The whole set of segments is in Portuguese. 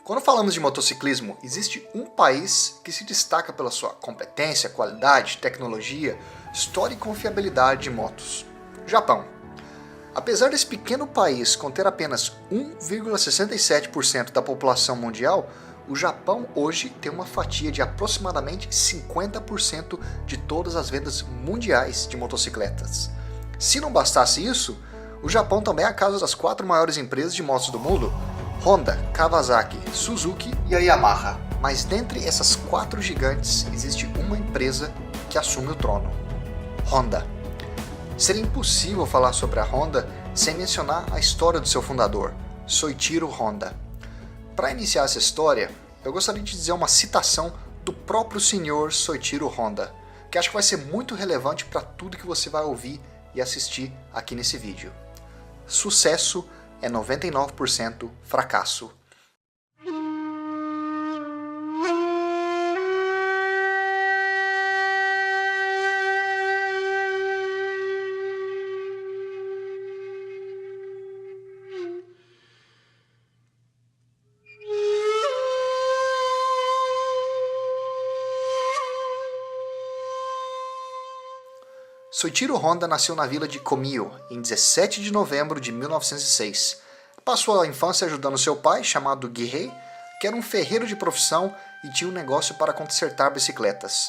Quando falamos de motociclismo, existe um país que se destaca pela sua competência, qualidade, tecnologia, história e confiabilidade de motos: Japão. Apesar desse pequeno país conter apenas 1,67% da população mundial, o Japão hoje tem uma fatia de aproximadamente 50% de todas as vendas mundiais de motocicletas. Se não bastasse isso, o Japão também é a casa das 4 maiores empresas de motos do mundo: Honda, Kawasaki, Suzuki e a Yamaha. Mas dentre essas 4 gigantes existe uma empresa que assume o trono: Honda. Seria impossível falar sobre a Honda sem mencionar a história do seu fundador, Soichiro Honda. Para iniciar essa história, eu gostaria de dizer uma citação do próprio senhor Soichiro Honda, que acho que vai ser muito relevante para tudo que você vai ouvir e assistir aqui nesse vídeo. Sucesso é 99% fracasso. Soichiro Honda nasceu na vila de Komio em 17 de novembro de 1906. Passou a infância ajudando seu pai, chamado Gihei, que era um ferreiro de profissão e tinha um negócio para consertar bicicletas.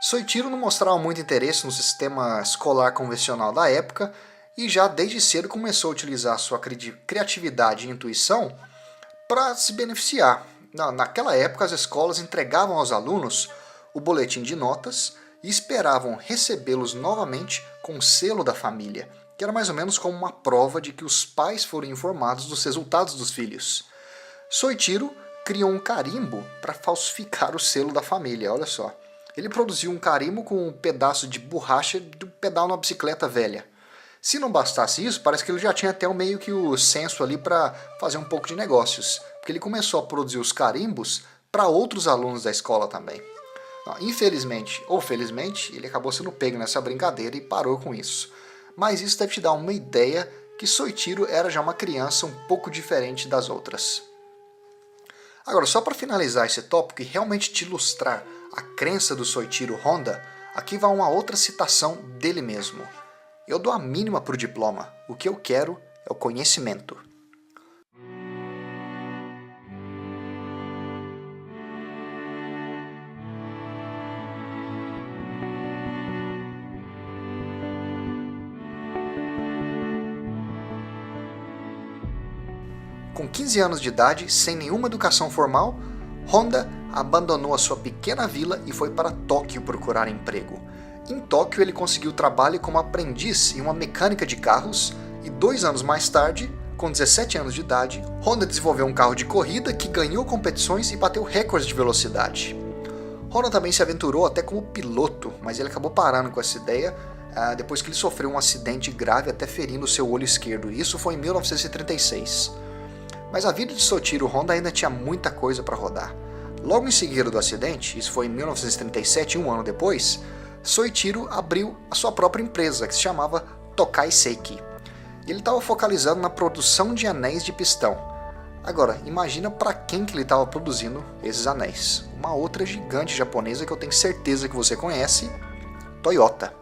Soichiro não mostrava muito interesse no sistema escolar convencional da época e já desde cedo começou a utilizar sua criatividade e intuição para se beneficiar. Naquela época, as escolas entregavam aos alunos o boletim de notas e esperavam recebê-los novamente com o selo da família, que era mais ou menos como uma prova de que os pais foram informados dos resultados dos filhos. Soichiro criou um carimbo para falsificar o selo da família, olha só. Ele produziu um carimbo com um pedaço de borracha do pedal na bicicleta velha. Se não bastasse isso, parece que ele já tinha até meio que o senso ali para fazer um pouco de negócios, porque ele começou a produzir os carimbos para outros alunos da escola também. Infelizmente ou felizmente, ele acabou sendo pego nessa brincadeira e parou com isso. Mas isso deve te dar uma ideia que Soichiro era já uma criança um pouco diferente das outras. Agora, só para finalizar esse tópico e realmente te ilustrar a crença do Soichiro Honda, aqui vai uma outra citação dele mesmo: "Eu dou a mínima para o diploma, o que eu quero é o conhecimento." Com 15 anos de idade, sem nenhuma educação formal, Honda abandonou a sua pequena vila e foi para Tóquio procurar emprego. Em Tóquio, ele conseguiu trabalho como aprendiz em uma mecânica de carros e 2 anos mais tarde, com 17 anos de idade, Honda desenvolveu um carro de corrida que ganhou competições e bateu recordes de velocidade. Honda também se aventurou até como piloto, mas ele acabou parando com essa ideia depois que ele sofreu um acidente grave até ferindo seu olho esquerdo, e isso foi em 1936. Mas a vida de Soichiro Honda ainda tinha muita coisa para rodar. Logo em seguida do acidente, isso foi em 1937, um ano depois, Soichiro abriu a sua própria empresa, que se chamava Tokai Seiki. E ele estava focalizando na produção de anéis de pistão. Agora, imagina para quem que ele estava produzindo esses anéis. Uma outra gigante japonesa que eu tenho certeza que você conhece: Toyota.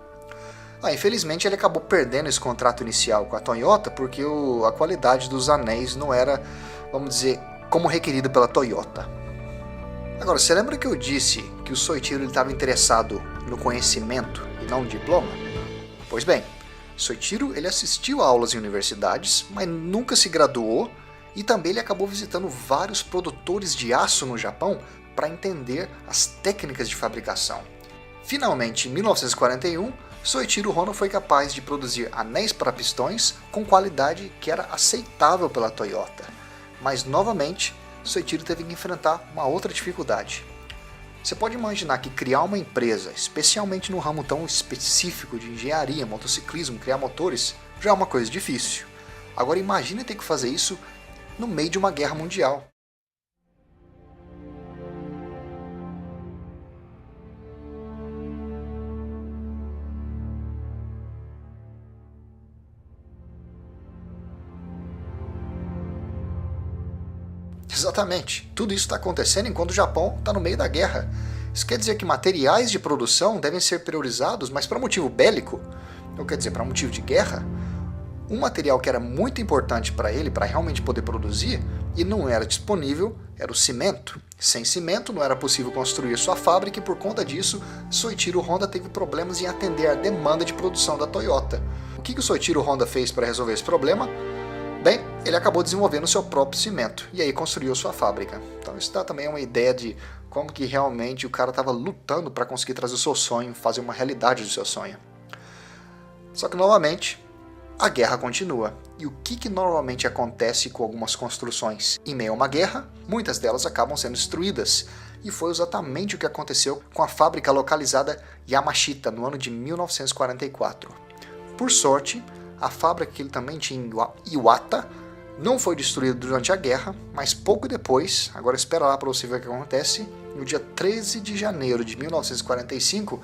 Infelizmente ele acabou perdendo esse contrato inicial com a Toyota porque a qualidade dos anéis não era, vamos dizer, como requerido pela Toyota. Agora, você lembra que eu disse que o Soichiro estava interessado no conhecimento e não no diploma? Pois bem, Soichiro ele assistiu a aulas em universidades, mas nunca se graduou, e também ele acabou visitando vários produtores de aço no Japão para entender as técnicas de fabricação. Finalmente, em 1941, Soichiro Honda foi capaz de produzir anéis para pistões com qualidade que era aceitável pela Toyota. Mas, novamente, Soichiro teve que enfrentar uma outra dificuldade. Você pode imaginar que criar uma empresa, especialmente no ramo tão específico de engenharia, motociclismo, criar motores, já é uma coisa difícil. Agora imagine ter que fazer isso no meio de uma guerra mundial. Exatamente. Tudo isso está acontecendo enquanto o Japão está no meio da guerra. Isso quer dizer que materiais de produção devem ser priorizados, mas para motivo bélico, ou quer dizer, para motivo de guerra, um material que era muito importante para ele, para realmente poder produzir, e não era disponível, era o cimento. Sem cimento não era possível construir sua fábrica e por conta disso, Soichiro Honda teve problemas em atender a demanda de produção da Toyota. O que o Soichiro Honda fez para resolver esse problema? Bem, ele acabou desenvolvendo seu próprio cimento e aí construiu sua fábrica. Então isso dá também uma ideia de como que realmente o cara estava lutando para conseguir trazer o seu sonho, fazer uma realidade do seu sonho. Só que novamente, a guerra continua. E o que normalmente acontece com algumas construções? Em meio a uma guerra, muitas delas acabam sendo destruídas. E foi exatamente o que aconteceu com a fábrica localizada Yamashita no ano de 1944. Por sorte, a fábrica que ele também tinha em Iwata não foi destruída durante a guerra, mas pouco depois, agora espera lá para você ver o que acontece, no dia 13 de janeiro de 1945,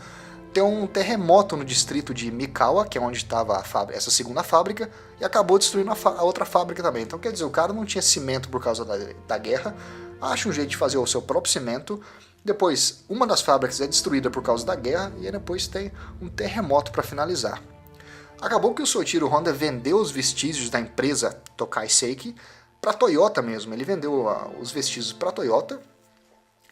tem um terremoto no distrito de Mikawa, que é onde estava essa segunda fábrica, e acabou destruindo a outra fábrica também. Então quer dizer, o cara não tinha cimento por causa da guerra, acha um jeito de fazer o seu próprio cimento, depois uma das fábricas é destruída por causa da guerra, e aí depois tem um terremoto para finalizar. Acabou que o Soichiro Honda vendeu os vestígios da empresa Tokai Seiki para a Toyota mesmo. Ele vendeu os vestígios para a Toyota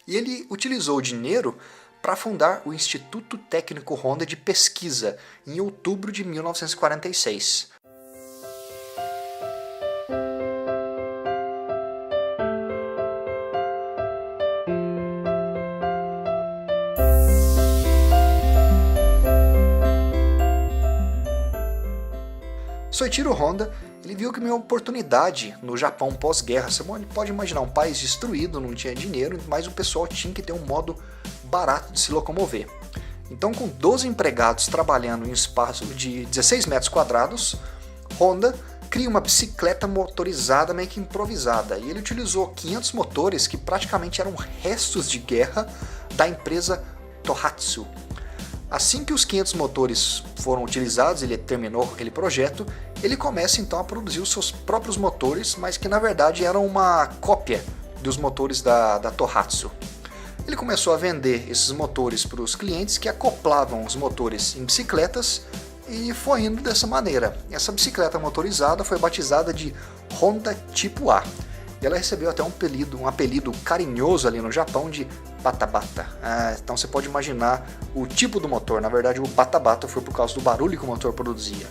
e ele utilizou o dinheiro para fundar o Instituto Técnico Honda de Pesquisa em outubro de 1946. Soichiro Honda, ele viu que uma oportunidade no Japão pós-guerra. Você pode imaginar um país destruído, não tinha dinheiro, mas o pessoal tinha que ter um modo barato de se locomover. Então, com 12 empregados trabalhando em um espaço de 16 metros quadrados, Honda cria uma bicicleta motorizada meio que improvisada. E ele utilizou 500 motores que praticamente eram restos de guerra da empresa Tohatsu. Assim que os 500 motores foram utilizados, ele terminou aquele projeto, ele começa então a produzir os seus próprios motores, mas que na verdade eram uma cópia dos motores da Tohatsu. Ele começou a vender esses motores para os clientes que acoplavam os motores em bicicletas e foi indo dessa maneira. Essa bicicleta motorizada foi batizada de Honda Tipo A. E ela recebeu até um apelido carinhoso ali no Japão de Bata-Bata. Então você pode imaginar o tipo do motor. Na verdade, o Bata-Bata foi por causa do barulho que o motor produzia.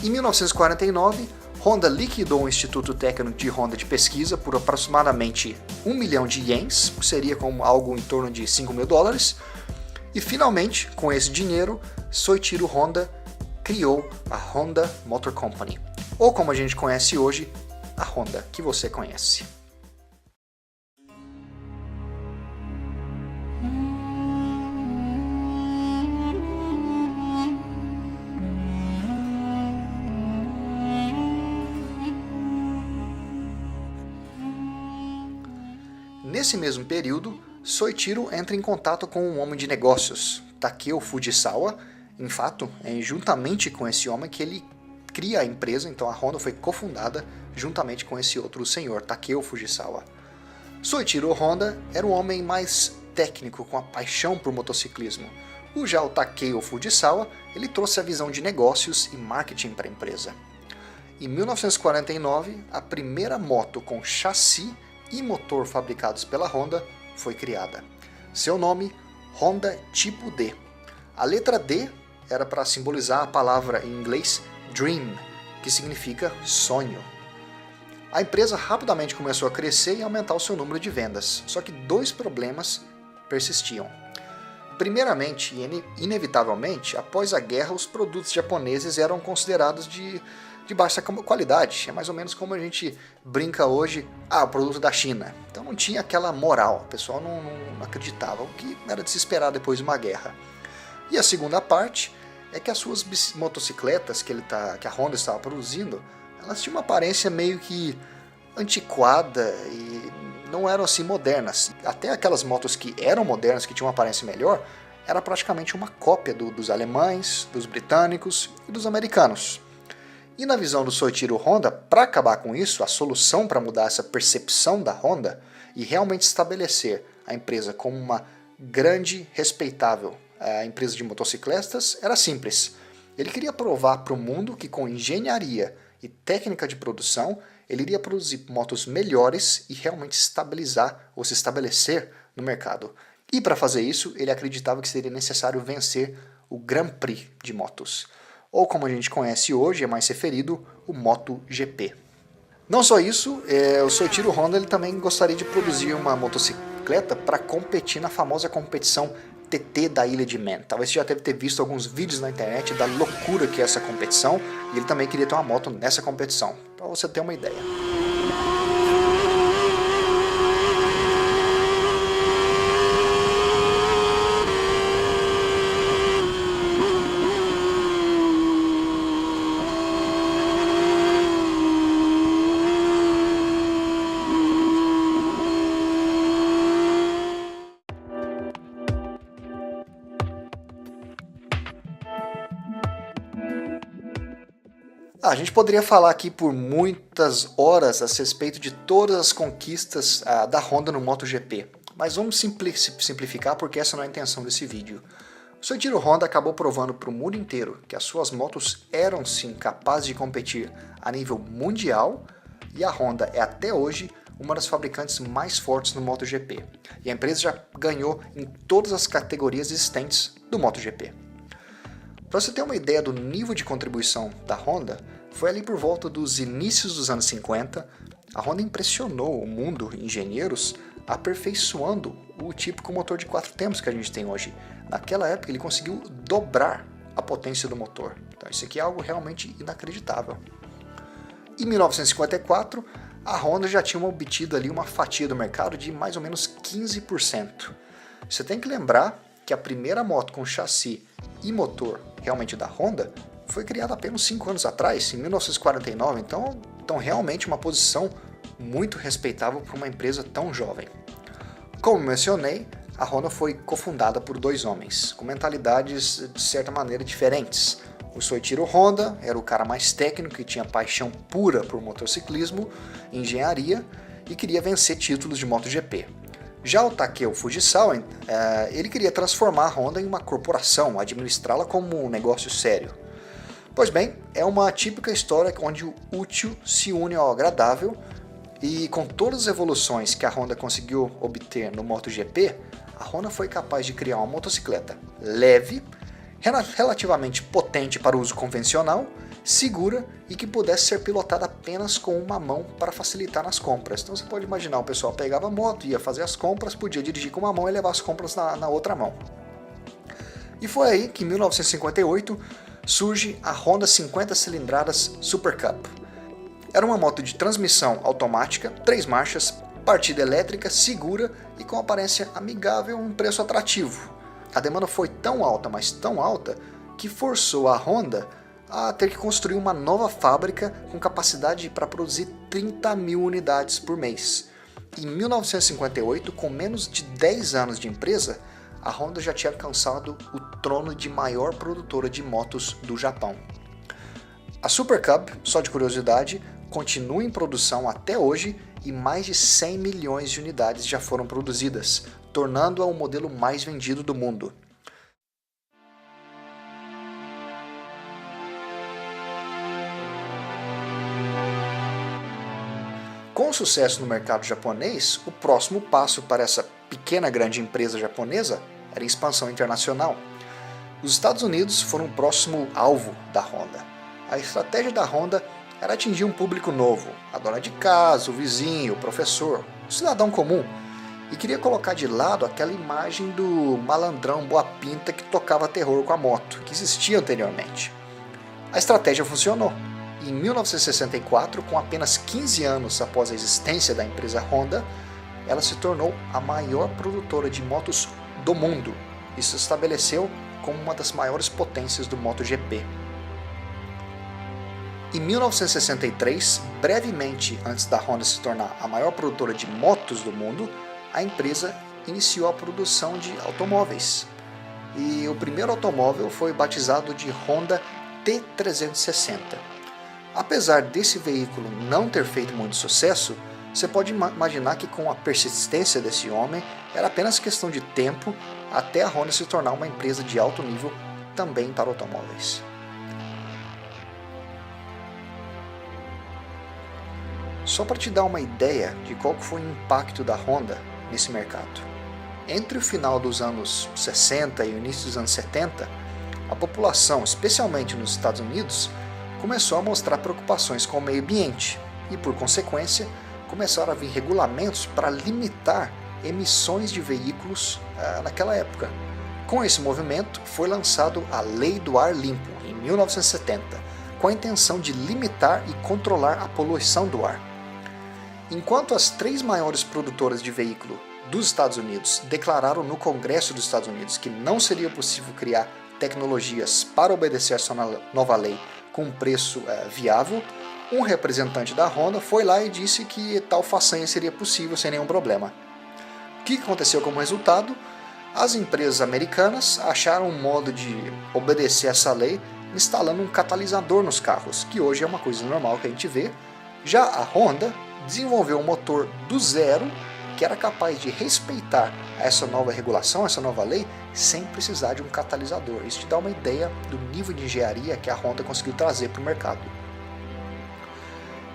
Em 1949, Honda liquidou o Instituto Técnico de Honda de Pesquisa por aproximadamente 1 milhão de ienes, que seria como algo em torno de 5 mil dólares. E finalmente, com esse dinheiro, Soichiro Honda criou a Honda Motor Company, ou como a gente conhece hoje, a Honda que você conhece. Nesse mesmo período, Soichiro entra em contato com um homem de negócios, Takeo Fujisawa. Em fato, é juntamente com esse homem que ele cria a empresa, então a Honda foi cofundada juntamente com esse outro senhor, Takeo Fujisawa. Soichiro Honda era um homem mais técnico, com a paixão por motociclismo. Já o Takeo Fujisawa, ele trouxe a visão de negócios e marketing para a empresa. Em 1949, a primeira moto com chassi e motor fabricados pela Honda foi criada. Seu nome, Honda Tipo D. A letra D era para simbolizar a palavra em inglês Dream, que significa sonho. A empresa rapidamente começou a crescer e aumentar o seu número de vendas, só que dois problemas persistiam. Primeiramente, e inevitavelmente, após a guerra, os produtos japoneses eram considerados de baixa qualidade. É mais ou menos como a gente brinca hoje, o produto da China. Então não tinha aquela moral, o pessoal não acreditava, o que era de se esperar depois de uma guerra. E a segunda parte é que as suas motocicletas que a Honda estava produzindo, elas tinham uma aparência meio que antiquada e não eram assim modernas. Até aquelas motos que eram modernas, que tinham uma aparência melhor, era praticamente uma cópia dos alemães, dos britânicos e dos americanos. E na visão do Soichiro Honda, para acabar com isso, a solução para mudar essa percepção da Honda e realmente estabelecer a empresa como uma grande, respeitável empresa de motocicletas era simples. Ele queria provar para o mundo que com engenharia e técnica de produção, ele iria produzir motos melhores e realmente estabilizar ou se estabelecer no mercado. E para fazer isso, ele acreditava que seria necessário vencer o Grand Prix de motos, ou como a gente conhece hoje, é mais referido, o MotoGP. Não só isso, o Soichiro Honda ele também gostaria de produzir uma motocicleta para competir na famosa competição TT da Ilha de Man. Talvez você já deve ter visto alguns vídeos na internet da loucura que é essa competição, e ele também queria ter uma moto nessa competição, para você ter uma ideia. A gente poderia falar aqui por muitas horas a respeito de todas as conquistas da Honda no MotoGP, mas vamos simplificar porque essa não é a intenção desse vídeo. O Soichiro Honda acabou provando para o mundo inteiro que as suas motos eram sim capazes de competir a nível mundial, e a Honda é até hoje uma das fabricantes mais fortes no MotoGP. E a empresa já ganhou em todas as categorias existentes do MotoGP. Para você ter uma ideia do nível de contribuição da Honda, foi ali por volta dos inícios dos anos 50, a Honda impressionou o mundo engenheiros aperfeiçoando o típico motor de 4 tempos que a gente tem hoje. Naquela época ele conseguiu dobrar a potência do motor. Então isso aqui é algo realmente inacreditável. Em 1954, a Honda já tinha obtido ali uma fatia do mercado de mais ou menos 15%. Você tem que lembrar que a primeira moto com chassi e motor realmente da Honda foi criada apenas 5 anos atrás, em 1949, então realmente uma posição muito respeitável para uma empresa tão jovem. Como mencionei, a Honda foi cofundada por 2 homens, com mentalidades de certa maneira diferentes. O Soichiro Honda era o cara mais técnico, que tinha paixão pura por motociclismo, engenharia e queria vencer títulos de MotoGP. Já o Takeo Fujisawa, ele queria transformar a Honda em uma corporação, administrá-la como um negócio sério. Pois bem, é uma típica história onde o útil se une ao agradável, e com todas as evoluções que a Honda conseguiu obter no MotoGP, a Honda foi capaz de criar uma motocicleta leve, relativamente potente para o uso convencional, segura e que pudesse ser pilotada apenas com uma mão para facilitar nas compras. Então você pode imaginar, o pessoal pegava a moto, ia fazer as compras, podia dirigir com uma mão e levar as compras na outra mão. E foi aí que em 1958 surge a Honda 50 cilindradas Super Cup. Era uma moto de transmissão automática, 3 marchas, partida elétrica, segura e com aparência amigável e um preço atrativo. A demanda foi tão alta, mas tão alta, que forçou a Honda a ter que construir uma nova fábrica com capacidade para produzir 30 mil unidades por mês. Em 1958, com menos de 10 anos de empresa, a Honda já tinha alcançado o trono de maior produtora de motos do Japão. A Super Cub, só de curiosidade, continua em produção até hoje e mais de 100 milhões de unidades já foram produzidas, tornando-a o modelo mais vendido do mundo. Com o sucesso no mercado japonês, o próximo passo para essa pequena grande empresa japonesa era a expansão internacional. Os Estados Unidos foram o próximo alvo da Honda. A estratégia da Honda era atingir um público novo, a dona de casa, o vizinho, o professor, o cidadão comum, e queria colocar de lado aquela imagem do malandrão boa pinta que tocava terror com a moto, que existia anteriormente. A estratégia funcionou. Em 1964, com apenas 15 anos após a existência da empresa Honda, ela se tornou a maior produtora de motos do mundo e se estabeleceu como uma das maiores potências do MotoGP. Em 1963, brevemente antes da Honda se tornar a maior produtora de motos do mundo, a empresa iniciou a produção de automóveis. E o primeiro automóvel foi batizado de Honda T360. Apesar desse veículo não ter feito muito sucesso, você pode imaginar que com a persistência desse homem, era apenas questão de tempo até a Honda se tornar uma empresa de alto nível também para automóveis. Só para te dar uma ideia de qual foi o impacto da Honda nesse mercado. Entre o final dos anos 60 e o início dos anos 70, a população, especialmente nos Estados Unidos, começou a mostrar preocupações com o meio ambiente e, por consequência, começaram a vir regulamentos para limitar emissões de veículos naquela época. Com esse movimento, foi lançado a Lei do Ar Limpo, em 1970, com a intenção de limitar e controlar a poluição do ar. Enquanto as 3 maiores produtoras de veículo dos Estados Unidos declararam no Congresso dos Estados Unidos que não seria possível criar tecnologias para obedecer a essa nova lei com um preço viável, um representante da Honda foi lá e disse que tal façanha seria possível sem nenhum problema. O que aconteceu como resultado? As empresas americanas acharam um modo de obedecer essa lei instalando um catalisador nos carros, que hoje é uma coisa normal que a gente vê. Já a Honda desenvolveu um motor do zero que era capaz de respeitar essa nova regulação, essa nova lei, sem precisar de um catalisador. Isso te dá uma ideia do nível de engenharia que a Honda conseguiu trazer para o mercado.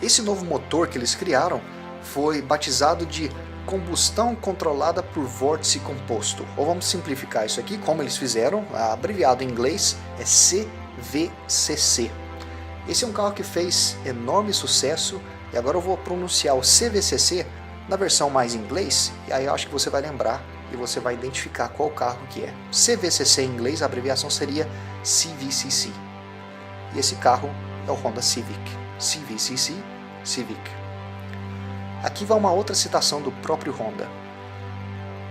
Esse novo motor que eles criaram foi batizado de combustão controlada por vórtice composto. Ou vamos simplificar isso aqui, como eles fizeram, abreviado em inglês é CVCC. Esse é um carro que fez enorme sucesso e agora eu vou pronunciar o CVCC na versão mais em inglês, e aí eu acho que você vai lembrar e você vai identificar qual carro que é. CVCC em inglês, a abreviação seria CVCC. E esse carro é o Honda Civic. CVCC, Civic. Aqui vai uma outra citação do próprio Honda.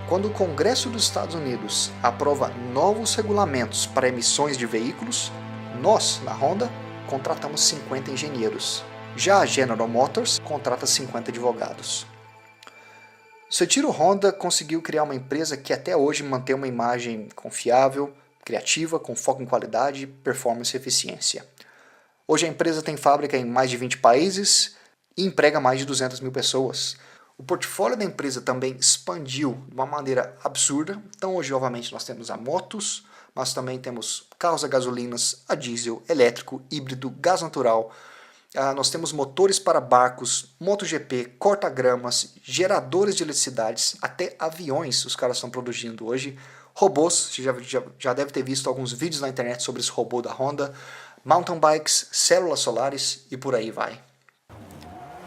Quando o Congresso dos Estados Unidos aprova novos regulamentos para emissões de veículos, nós, na Honda, contratamos 50 engenheiros. Já a General Motors contrata 50 advogados. Soichiro Honda conseguiu criar uma empresa que até hoje mantém uma imagem confiável, criativa, com foco em qualidade, performance e eficiência. Hoje a empresa tem fábrica em mais de 20 países e emprega mais de 200 mil pessoas. O portfólio da empresa também expandiu de uma maneira absurda. Então hoje, obviamente, nós temos a motos, nós também temos carros a gasolinas, a diesel, elétrico, híbrido, gás natural. Nós temos motores para barcos, MotoGP, corta-gramas, geradores de eletricidades, até aviões os caras estão produzindo hoje. Robôs, você já deve ter visto alguns vídeos na internet sobre esse robô da Honda. Mountain bikes, células solares e por aí vai.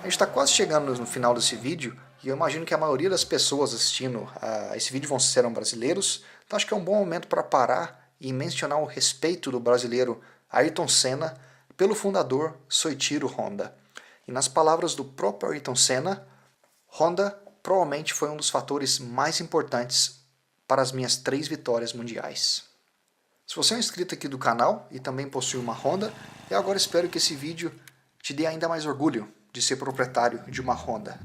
A gente está quase chegando no final desse vídeo e eu imagino que a maioria das pessoas assistindo a esse vídeo serão brasileiros. Então acho que é um bom momento para parar e mencionar o respeito do brasileiro Ayrton Senna pelo fundador Soichiro Honda. E nas palavras do próprio Ayrton Senna, Honda provavelmente foi um dos fatores mais importantes para as minhas 3 vitórias mundiais. Se você é um inscrito aqui do canal e também possui uma Honda, eu agora espero que esse vídeo te dê ainda mais orgulho de ser proprietário de uma Honda.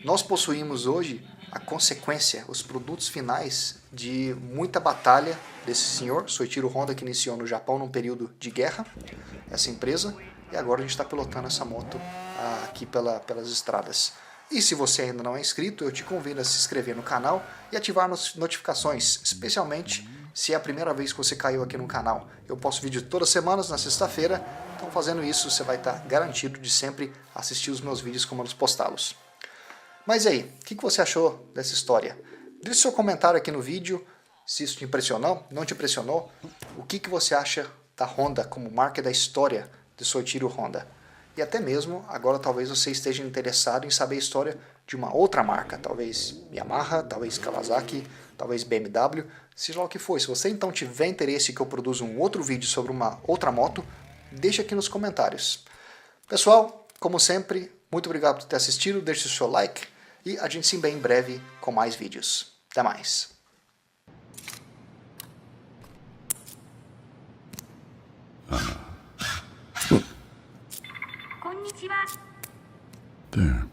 Nós possuímos hoje a consequência, os produtos finais de muita batalha desse senhor, Soichiro Honda, que iniciou no Japão num período de guerra, essa empresa, e agora a gente está pilotando essa moto aqui pelas estradas. E se você ainda não é inscrito, eu te convido a se inscrever no canal e ativar as notificações, especialmente se é a primeira vez que você caiu aqui no canal. Eu posto vídeo todas as semanas, na sexta-feira, então fazendo isso você vai estar garantido de sempre assistir os meus vídeos como eu postá-los. Mas aí, o que você achou dessa história? Deixe seu comentário aqui no vídeo, se isso te impressionou, não te impressionou, o que você acha da Honda como marca da história de Soichiro Honda. E até mesmo, agora talvez você esteja interessado em saber a história de uma outra marca, talvez Yamaha, talvez Kawasaki, talvez BMW, seja lá o que for. Se você então tiver interesse que eu produza um outro vídeo sobre uma outra moto, deixa aqui nos comentários. Pessoal, como sempre, muito obrigado por ter assistido, deixe o seu like e a gente se vê em breve com mais vídeos. Até mais! There.